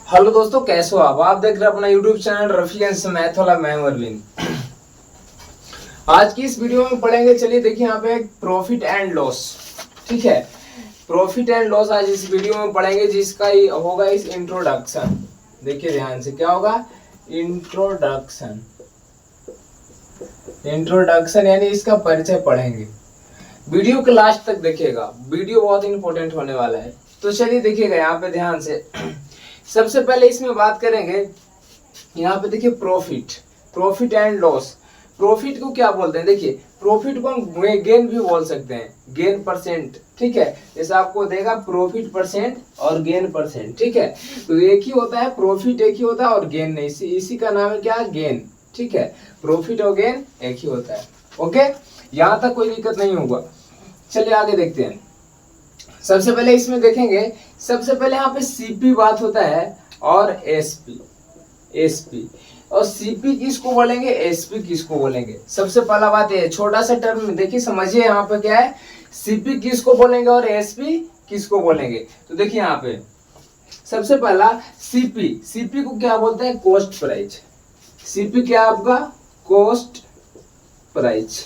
Hello दोस्तों, कैसे हो आप देख रहे हैं अपना YouTube channel Rafi and math वाला। मैं अरविंद। आज की इस वीडियो में पढ़ेंगे, चलिए देखिए यहाँ पे प्रॉफिट एंड लॉस। ठीक है, प्रॉफिट एंड लॉस आज इस वीडियो में पढ़ेंगे, जिसका होगा इस इंट्रोडक्शन। देखिए ध्यान से, क्या होगा? इंट्रोडक्शन। इंट्रोडक्शन यानी इसका परिचय पढ़ेंगे। वीडियो के लास्ट तक देखिएगा, वीडियो बहुत इंपॉर्टेंट होने वाला है। तो चलिए देखिएगा यहाँ पे ध्यान से। सबसे पहले इसमें बात करेंगे, यहाँ पे देखिए प्रॉफिट एंड लॉस। प्रॉफिट को क्या बोलते हैं? देखिए, प्रॉफिट को हम गेन भी बोल सकते हैं, गेन परसेंट। ठीक है, जैसे आपको देगा प्रॉफिट परसेंट और गेन परसेंट। ठीक है, तो एक ही होता है, प्रॉफिट एक ही होता है और गेन नहीं। इसी का नाम है क्या? गेन। ठीक है, प्रॉफिट और गेन एक ही होता है। ओके, यहाँ तक कोई दिक्कत नहीं होगा। चलिए आगे देखते हैं। सबसे पहले इसमें देखेंगे, सबसे पहले यहाँ पे सीपी बात होता है और एसपी और सीपी किसको बोलेंगे, एसपी किसको बोलेंगे। सबसे पहला बात है, छोटा सा टर्म देखिए, समझिए यहाँ पे क्या है, सीपी किसको बोलेंगे और एसपी किसको बोलेंगे। तो देखिए यहाँ पे सबसे पहला सीपी को क्या बोलते हैं? Cost price. सीपी क्या है आपका? Cost price.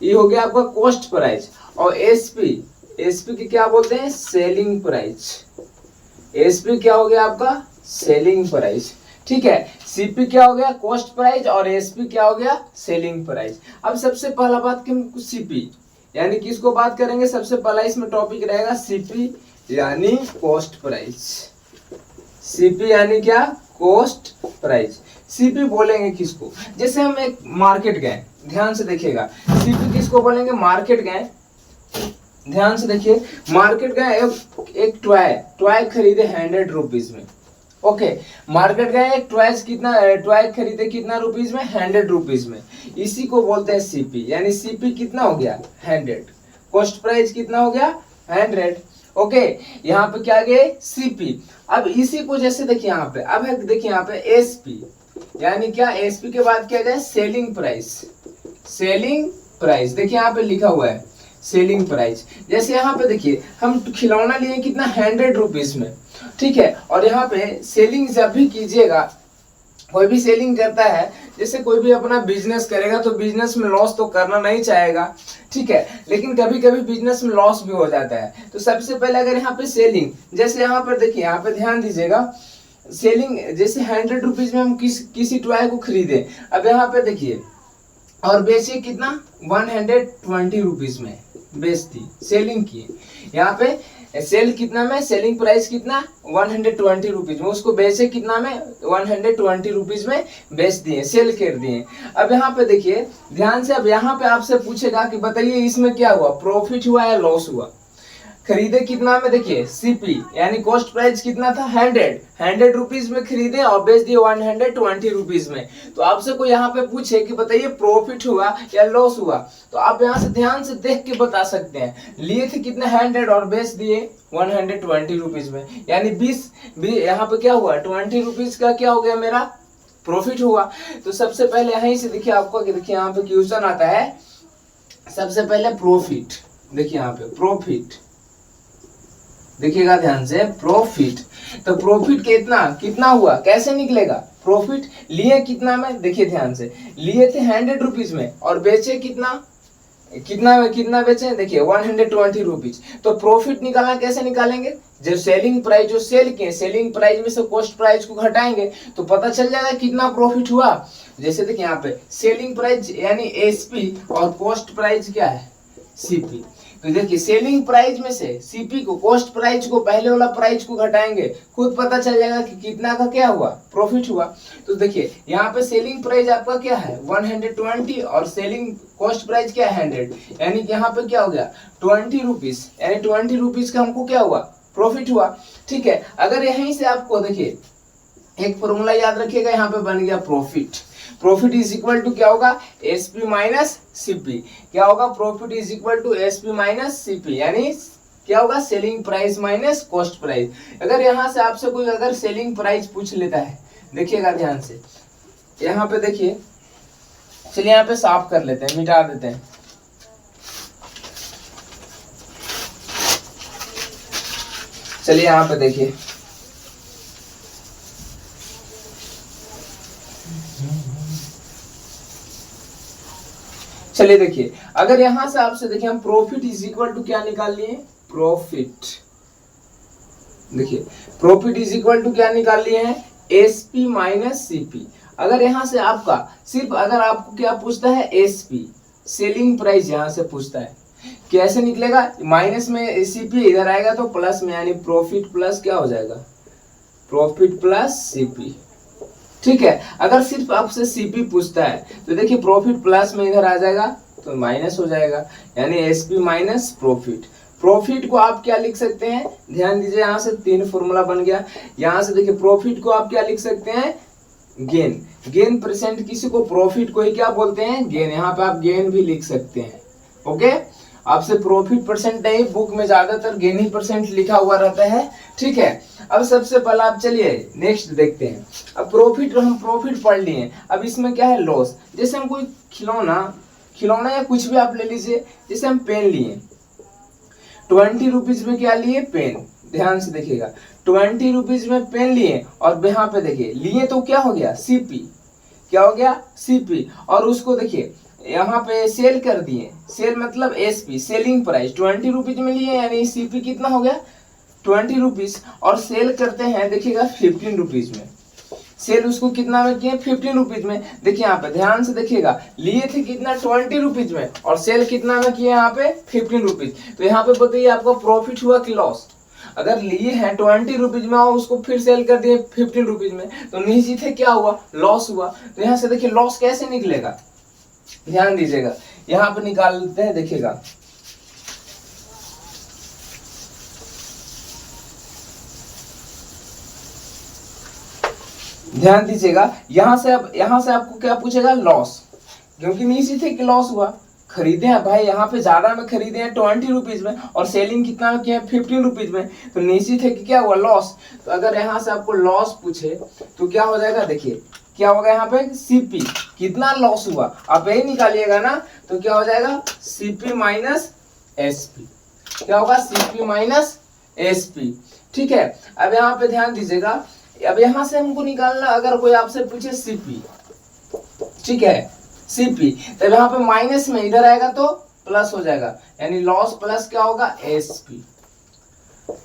ये हो गया आपका कॉस्ट प्राइस। और एसपी की क्या बोलते हैं? Selling price. एसपी क्या हो गया आपका? Selling price. ठीक है, सीपी क्या हो गया? कॉस्ट प्राइस और एसपी क्या हो गया? Selling price. अब सबसे पहला बात कि सीपी यानी किसको बात करेंगे? सबसे पहला इसमें टॉपिक रहेगा सीपी यानी कॉस्ट प्राइस। सीपी यानी क्या? Cost price. सीपी बोलेंगे किसको? जैसे हम एक मार्केट गए, ध्यान से देखिएगा, सीपी किसको बोलेंगे? मार्केट गए, ध्यान से देखिए, मार्केट गए, एक टॉय खरीदे 100 रुपीज में। ओके, मार्केट गए, एक टॉय खरीदे कितना रुपीज में? 100 रुपीज में। इसी को बोलते हैं सीपी। यानी सीपी कितना हो गया? 100। कॉस्ट प्राइस कितना हो गया? 100। ओके, यहाँ पे क्या गए? सीपी। अब इसी को जैसे देखिए यहाँ पे, अब देखिए यहाँ पे एसपी यानी क्या? एसपी के बाद क्या जाए? Selling price. सेलिंग प्राइस देखिए यहाँ पे लिखा हुआ है सेलिंग प्राइस। जैसे यहाँ पे देखिए, हम खिलौना लिए कितना? 100 रुपीज में। ठीक है, और यहाँ पे सेलिंग जब भी कीजिएगा, कोई भी सेलिंग करता है, जैसे कोई भी अपना बिजनेस करेगा तो बिजनेस में लॉस तो करना नहीं चाहेगा। ठीक है, लेकिन कभी कभी बिजनेस में लॉस भी हो जाता है। तो सबसे पहले अगर यहाँ पे सेलिंग, जैसे यहाँ पर देखिए, यहाँ पे ध्यान दीजिएगा, सेलिंग जैसे 100 रुपीज में हम किसी टॉय को खरीदे, अब यहाँ पे देखिए, और बेचिए कितना? 120 रुपीज में बेच दी, सेलिंग की। यहाँ पे सेल कितना में? सेलिंग प्राइस कितना? 120 रुपीज में। उसको बेचे कितना में? 120 रुपीज में बेच दिए, सेल कर दिए। अब यहाँ पे देखिए ध्यान से, अब यहाँ पे आपसे पूछेगा कि बताइए इसमें क्या हुआ, प्रॉफिट हुआ या लॉस हुआ? खरीदे कितना में? देखिए सीपी यानी कॉस्ट प्राइस कितना था? 100 रुपीज में खरीदे और बेच दिए 120 रुपीज में। तो आपसे कोई यहाँ पे पूछे कि बताइए प्रॉफिट हुआ या लॉस हुआ, तो आप यहाँ से ध्यान से देख के बता सकते हैं। लिए थे कितने? 100 और बेच दिए 120 रुपीज में, यानी 20 यहाँ पे क्या हुआ? 20 रुपीज का क्या हो गया? मेरा प्रॉफिट हुआ। तो सबसे पहले यहीं से देखिए आपको, देखिए यहाँ पे क्वेश्चन आता है, सबसे पहले प्रॉफिट। देखिए यहाँ पे प्रॉफिट, देखिएगा ध्यान से, प्रॉफिट। तो प्रॉफिट कितना हुआ? कैसे निकलेगा प्रॉफिट? लिए कितना में? देखिए ध्यान से, लिए थे 100 रुपीज में और बेचे कितना बेचे? देखिए 120 रुपीज। तो प्रॉफिट निकालना कैसे निकालेंगे? जो सेलिंग प्राइस जो सेल किए, सेलिंग प्राइस में से कॉस्ट प्राइस को घटाएंगे तो पता चल जाएगा कितना प्रॉफिट हुआ। जैसे देखिए यहाँ पे सेलिंग प्राइस यानी एसपी और कॉस्ट प्राइस क्या है? सीपी। तो देखिए सेलिंग प्राइस में से सीपी को, कॉस्ट प्राइस को, पहले वाला प्राइस को घटाएंगे, खुद पता चल जाएगा कि कितना का क्या हुआ? प्रॉफिट हुआ। तो देखिए यहाँ पे सेलिंग प्राइस आपका क्या है? 120 और सेलिंग कॉस्ट प्राइस क्या है? 100, यानी कि यहाँ पे क्या हो गया? 20 रुपीज, यानी 20 रुपीज का हमको क्या हुआ? प्रॉफिट हुआ। ठीक है, अगर यहीं से आपको देखिए एक फॉर्मूला याद रखिएगा, यहाँ पे बन गया profit. Profit is equal to क्या होगा? SP minus CP. क्या होगा? Profit is equal to SP minus CP, यानी क्या होगा? Selling price minus cost price. अगर यहाँ से आपसे कोई अगर सेलिंग प्राइस पूछ लेता है, देखिएगा ध्यान से, यहाँ पे देखिए, चलिए यहाँ पे साफ कर लेते हैं, मिटा देते हैं। चलिए यहाँ पे देखिए, चलिए देखिए, अगर यहां से आपसे देखिए हम प्रॉफिट इज इक्वल टू क्या निकाल लिए, प्रॉफिट, देखिए प्रॉफिट इज इक्वल टू क्या निकाल लिए हैं, एसपी माइनस सीपी। अगर यहां से आपका सिर्फ अगर आपको क्या पूछता है, एसपी सेलिंग प्राइस यहां से पूछता है, कैसे निकलेगा, माइनस में सीपी इधर आएगा तो प्लस में, यानी प्रॉफिट प्लस क्या हो जाएगा, प्रॉफिट प्लस सीपी। ठीक है, अगर सिर्फ आपसे सीपी पूछता है तो देखिए प्रॉफिट प्लस में इधर आ जाएगा तो माइनस हो जाएगा, यानी एसपी माइनस प्रॉफिट। प्रॉफिट को आप क्या लिख सकते हैं, ध्यान दीजिए, यहां से 3 फॉर्मूला बन गया। यहां से देखिए प्रॉफिट को आप क्या लिख सकते हैं, गेन, गेन परसेंट, किसी को प्रॉफिट को ही क्या बोलते हैं, गेन, यहाँ पे आप गेन भी लिख सकते हैं। ओके, आपसे प्रॉफिट परसेंट नहीं, बुक में ज्यादातर गेन ही परसेंट लिखा हुआ रहता है। ठीक है, अब सबसे पहले आप चलिए नेक्स्ट देखते हैं। अब प्रॉफिट, हम प्रॉफिट पढ़ लिए, अब इसमें क्या है, लॉस। जैसे हम कोई खिलौना या कुछ भी आप ले लीजिए, जैसे हम पेन लिए, 20 रुपीज में क्या लिए, पेन, ध्यान से देखिएगा, 20 रुपीज में पेन लिए, और यहाँ पे देखिए लिए तो क्या हो गया, सीपी, क्या हो गया, सीपी, और उसको देखिए यहाँ पे सेल कर दिए, सेल मतलब एसपी, सेलिंग प्राइस 20 रुपीज में लिए, यानी सीपी कितना हो गया, 20 रुपीज, और सेल करते हैं देखिएगा 15 रुपीज में, सेल उसको कितना में किए, 15 रुपीज में। देखिए यहाँ पे ध्यान से देखिएगा, लिए थे कितना, 20 रुपीज में, और सेल कितना में किए यहाँ पे, 15 रुपीज। तो यहाँ पे बताइए आपको प्रॉफिट हुआ कि लॉस। अगर लिए हैं 20 रुपीज में और उसको फिर सेल कर दिए 15 रुपीज में, तो निश्चित है क्या हुआ, लॉस हुआ। तो यहाँ से देखिए लॉस कैसे निकलेगा, ध्यान दीजिएगा, यहाँ पे निकालते हैं, देखिएगा ध्यान दीजिएगा, यहाँ से आपको क्या पूछेगा, लॉस, क्योंकि निश्चित है कि लॉस हुआ। खरीदे हैं भाई, यहाँ पे ज्यादा में खरीदे हैं 20 रुपीज में, और सेलिंग कितना में किया है, 15 रुपीज में, तो निश्चित है कि क्या हुआ, लॉस। तो अगर यहाँ से आपको लॉस पूछे तो क्या हो जाएगा, देखिए क्या होगा, यहाँ पे सीपी, कितना लॉस हुआ, आप यही निकालिएगा ना, तो क्या हो जाएगा, सीपी माइनस एसपी, क्या होगा, सीपी माइनस एसपी। ठीक है, अब यहाँ पे ध्यान दीजिएगा, अब यहां से हमको निकालना, अगर कोई आपसे पूछे सीपी, ठीक है, सीपी, तब यहाँ पे माइनस में इधर आएगा तो प्लस हो जाएगा, यानी लॉस प्लस क्या होगा, एसपी,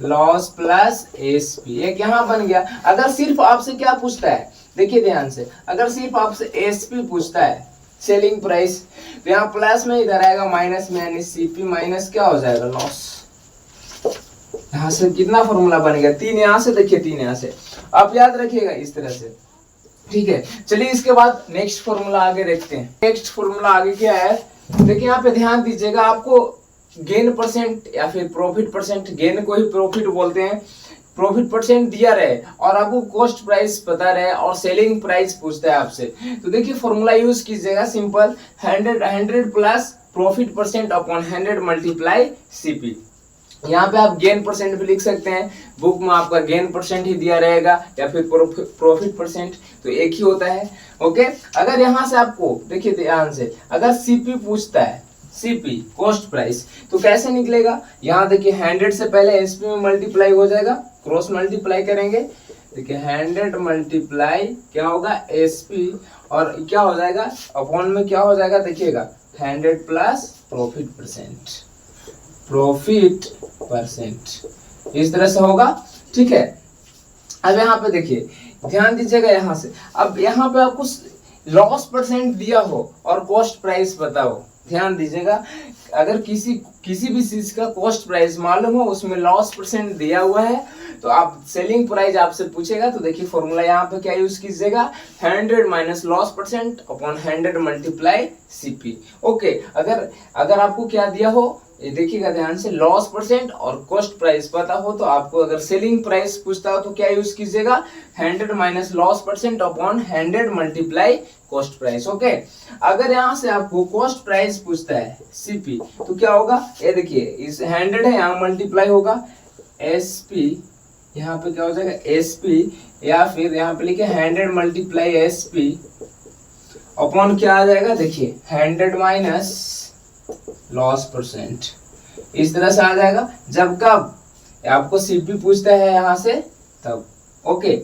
लॉस प्लस एसपी, एक यहाँ बन गया। अगर सिर्फ आपसे क्या पूछता है, देखिए ध्यान से, अगर सिर्फ आपसे एसपी पूछता है, सेलिंग प्राइस, तो यहाँ प्लस में इधर आएगा माइनस में, यानी सीपी माइनस क्या हो जाएगा, लॉस। यहाँ से कितना फॉर्मूला बनेगा, 3 यहाँ से, देखिए 3 यहाँ से, आप याद रखिएगा इस तरह से। ठीक है, चलिए इसके बाद नेक्स्ट फॉर्मूला आगे देखते हैं। नेक्स्ट फॉर्मूला आगे क्या है, देखिए यहाँ पे ध्यान दीजिएगा, आपको गेन परसेंट या फिर प्रॉफिट परसेंट, गेन को ही प्रॉफिट बोलते हैं, प्रॉफिट परसेंट दिया रहे और आपको कॉस्ट प्राइस पता रहे और सेलिंग प्राइस पूछता है आपसे, तो देखिए फॉर्मूला यूज कीजिएगा, simple, 100 plus profit percent upon 100 multiply CP. यहाँ पे आप गेन परसेंट भी लिख सकते हैं, बुक में आपका गेन परसेंट ही दिया रहेगा या फिर प्रॉफिट परसेंट, तो एक ही होता है। ओके, अगर यहाँ से आपको देखिए ध्यान से, अगर सीपी पूछता है, सीपी कॉस्ट प्राइस, तो कैसे निकलेगा, यहाँ देखिए 100 से पहले एसपी में मल्टीप्लाई हो जाएगा, क्रॉस मल्टीप्लाई करेंगे, देखिए 100 मल्टीप्लाई क्या होगा, एसपी, और क्या हो जाएगा, अपॉन में क्या हो जाएगा, देखिएगा 100 plus profit percent, profit percent, इस तरह से होगा। ठीक है, अब यहाँ पे देखिए ध्यान दीजिएगा, यहाँ से अब यहाँ पे आपको लॉस परसेंट दिया हो और कॉस्ट प्राइस पता हो, ध्यान दीजिएगा, अगर किसी भी चीज का कॉस्ट प्राइस मालूम हो, उसमें लॉस परसेंट दिया हुआ है, तो आप सेलिंग प्राइस आपसे पूछेगा, तो देखिए फॉर्मूला यहाँ पे क्या यूज कीजिएगा, 100 minus loss percent upon 100 multiply CP. Okay, अगर आपको क्या दिया हो, ये देखिएगा ध्यान से, लॉस परसेंट और कॉस्ट प्राइस पता हो, तो आपको अगर सेलिंग प्राइस पूछता हो तो क्या यूज कीजिएगा, 100 minus loss percent upon 100 multiply cost price. Okay, अगर यहाँ से आपको कॉस्ट प्राइस पूछता है सीपी, तो क्या होगा, ये देखिए इस 100 है, यहाँ मल्टीप्लाई होगा एसपी, यहाँ पे क्या हो जाएगा एसपी, या फिर यहाँ पे लिखे 100 मल्टीप्लाई एसपी अपॉन क्या आ जाएगा, देखिए 100 माइनस लॉस परसेंट, इस तरह से आ जाएगा। जब कब आपको सीपी पूछता है यहाँ से, तब। ओके,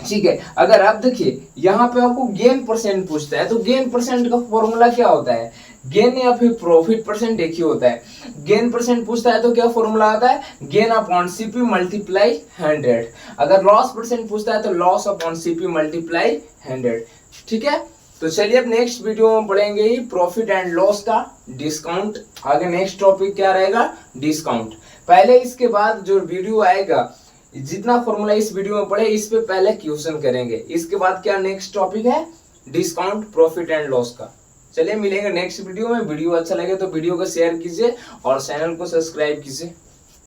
ठीक है। अगर आप देखिए यहाँ पे आपको गेन परसेंट पूछता है, तो गेन परसेंट का फॉर्मूला क्या होता है, गेन या फिर प्रॉफिट परसेंट एक ही होता है। गेन परसेंट पूछता है तो क्या फॉर्मूला आता है, गेन अपॉन सीपी मल्टीप्लाई 100। अगर लॉस परसेंट पूछता है तो लॉस अपॉन सीपी मल्टीप्लाई 100। ठीक है। तो चलिए अब नेक्स्ट वीडियो में पढ़ेंगे ही प्रॉफिट एंड लॉस का डिस्काउंट। आगे नेक्स्ट टॉपिक क्या रहेगा, डिस्काउंट। पहले इसके बाद जो वीडियो आएगा, जितना फॉर्मूला इस वीडियो में पढ़े इस पे पहले क्वेश्चन करेंगे, इसके बाद क्या नेक्स्ट टॉपिक है, डिस्काउंट प्रॉफिट एंड लॉस का। चलिए मिलेंगे नेक्स्ट वीडियो में। वीडियो अच्छा लगे तो वीडियो को शेयर कीजिए और चैनल को सब्सक्राइब कीजिए।